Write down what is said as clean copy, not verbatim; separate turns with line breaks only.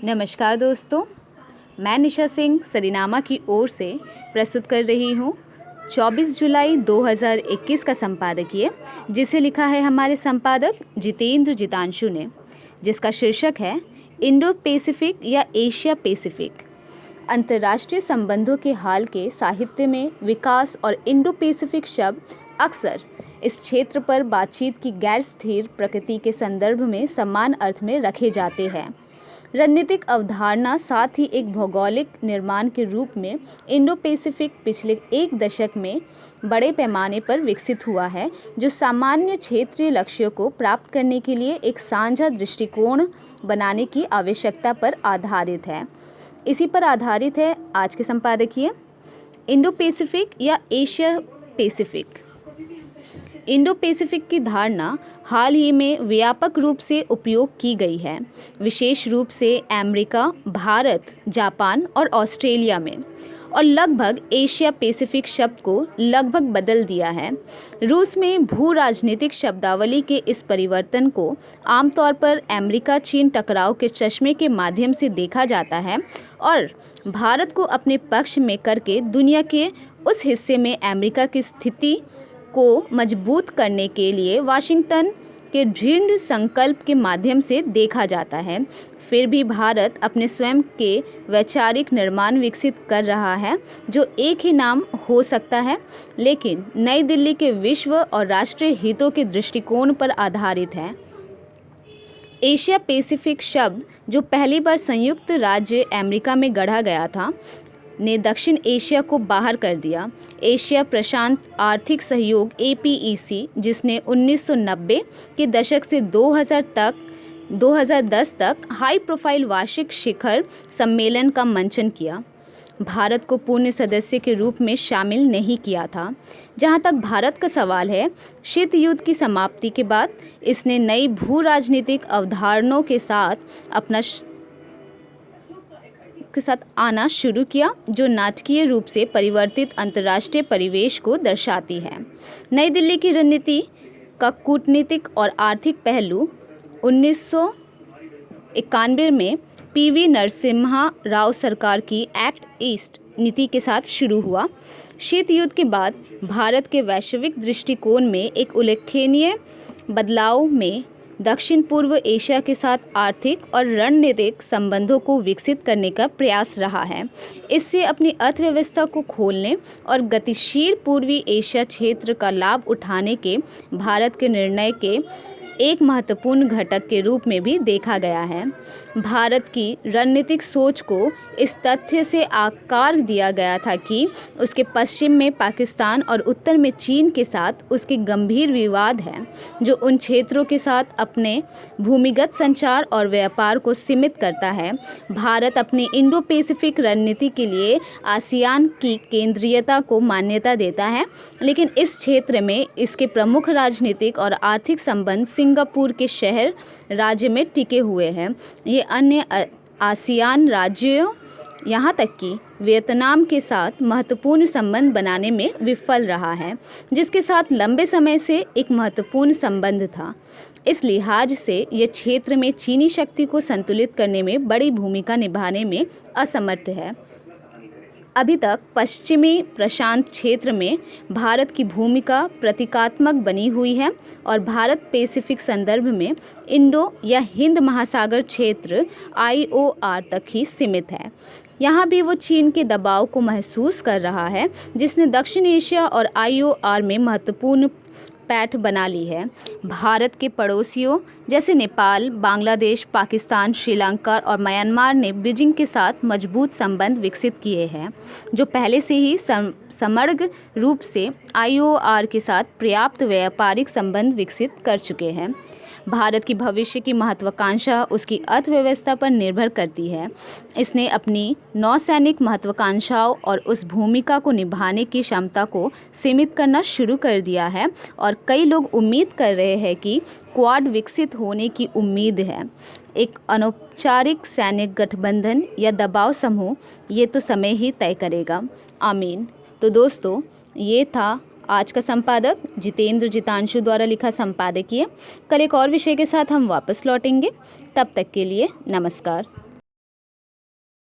नमस्कार दोस्तों, मैं निशा सिंह सदीनामा की ओर से प्रस्तुत कर रही हूँ 24 जुलाई 2021 का संपादकीय, जिसे लिखा है हमारे संपादक जितेंद्र जितांशु ने, जिसका शीर्षक है इंडो पैसिफिक या एशिया पैसिफिक। अंतर्राष्ट्रीय संबंधों के हाल के साहित्य में विकास और इंडो पैसिफिक शब्द अक्सर इस क्षेत्र पर बातचीत की गैर स्थिर प्रकृति के संदर्भ में समान अर्थ में रखे जाते हैं। रणनीतिक अवधारणा साथ ही एक भौगोलिक निर्माण के रूप में इंडो पैसिफिक पिछले एक दशक में बड़े पैमाने पर विकसित हुआ है, जो सामान्य क्षेत्रीय लक्ष्यों को प्राप्त करने के लिए एक साझा दृष्टिकोण बनाने की आवश्यकता पर आधारित है। इसी पर आधारित है आज के संपादकीय इंडो पैसिफिक या एशिया पैसिफिक। इंडो पैसिफिक की धारणा हाल ही में व्यापक रूप से उपयोग की गई है, विशेष रूप से अमेरिका, भारत, जापान और ऑस्ट्रेलिया में, और लगभग एशिया पैसिफिक शब्द को लगभग बदल दिया है। रूस में भू राजनीतिक शब्दावली के इस परिवर्तन को आमतौर पर अमेरिका चीन टकराव के चश्मे के माध्यम से देखा जाता है और भारत को अपने पक्ष में करके दुनिया के उस हिस्से में अमेरिका की स्थिति को मजबूत करने के लिए वाशिंगटन के दृढ़ संकल्प के माध्यम से देखा जाता है। फिर भी भारत अपने स्वयं के वैचारिक निर्माण विकसित कर रहा है, जो एक ही नाम हो सकता है, लेकिन नई दिल्ली के विश्व और राष्ट्रीय हितों के दृष्टिकोण पर आधारित है। एशिया पैसिफिक शब्द, जो पहली बार संयुक्त राज्य अमेरिका में गढ़ा गया था, ने दक्षिण एशिया को बाहर कर दिया। एशिया प्रशांत आर्थिक सहयोग APEC, जिसने 1990 के दशक से 2010 तक हाई प्रोफाइल वार्षिक शिखर सम्मेलन का मंचन किया, भारत को पूर्ण सदस्य के रूप में शामिल नहीं किया था। जहां तक भारत का सवाल है, शीत युद्ध की समाप्ति के बाद इसने नई भू राजनीतिक अवधारणाओं के साथ आना शुरू किया, जो नाटकीय रूप से परिवर्तित अंतर्राष्ट्रीय परिवेश को दर्शाती है। नई दिल्ली की रणनीति का कूटनीतिक और आर्थिक पहलू 1991 में PV नरसिम्हा राव सरकार की एक्ट ईस्ट नीति के साथ शुरू हुआ। शीत युद्ध के बाद भारत के वैश्विक दृष्टिकोण में एक उल्लेखनीय बदलाव में दक्षिण पूर्व एशिया के साथ आर्थिक और रणनीतिक संबंधों को विकसित करने का प्रयास रहा है। इससे अपनी अर्थव्यवस्था को खोलने और गतिशील पूर्वी एशिया क्षेत्र का लाभ उठाने के भारत के निर्णय के एक महत्वपूर्ण घटक के रूप में भी देखा गया है। भारत की रणनीतिक सोच को इस तथ्य से आकार दिया गया था कि उसके पश्चिम में पाकिस्तान और उत्तर में चीन के साथ उसके गंभीर विवाद हैं, जो उन क्षेत्रों के साथ अपने भूमिगत संचार और व्यापार को सीमित करता है। भारत अपनी इंडो पैसिफिक रणनीति के लिए आसियान की केंद्रीयता को मान्यता देता है, लेकिन इस क्षेत्र में इसके प्रमुख राजनीतिक और आर्थिक संबंध सिंगापुर के शहर राज्य में टिके हुए हैं। ये अन्य आसियान राज्यों, यहाँ तक कि वियतनाम के साथ महत्वपूर्ण संबंध बनाने में विफल रहा है, जिसके साथ लंबे समय से एक महत्वपूर्ण संबंध था। इस लिहाज से यह क्षेत्र में चीनी शक्ति को संतुलित करने में बड़ी भूमिका निभाने में असमर्थ है। अभी तक पश्चिमी प्रशांत क्षेत्र में भारत की भूमिका प्रतीकात्मक बनी हुई है और भारत पैसिफिक संदर्भ में इंडो या हिंद महासागर क्षेत्र IOR तक ही सीमित है। यहाँ भी वो चीन के दबाव को महसूस कर रहा है, जिसने दक्षिण एशिया और IOR में महत्वपूर्ण पैठ बना ली है। भारत के पड़ोसियों जैसे नेपाल, बांग्लादेश, पाकिस्तान, श्रीलंका और म्यांमार ने बीजिंग के साथ मजबूत संबंध विकसित किए हैं, जो पहले से ही समग्र रूप से IOR के साथ पर्याप्त व्यापारिक संबंध विकसित कर चुके हैं। भारत की भविष्य की महत्वाकांक्षा उसकी अर्थव्यवस्था पर निर्भर करती है। इसने अपनी नौसैनिक महत्वाकांक्षाओं और उस भूमिका को निभाने की क्षमता को सीमित करना शुरू कर दिया है, और कई लोग उम्मीद कर रहे हैं कि क्वाड विकसित होने की उम्मीद है। एक अनौपचारिक सैन्य गठबंधन या दबाव समूह, ये तो समय ही तय करेगा। आमीन। तो दोस्तों, ये था आज का संपादक जितेंद्र जितांशु द्वारा लिखा संपादकीय। कल एक और विषय के साथ हम वापस लौटेंगे। तब तक के लिए नमस्कार।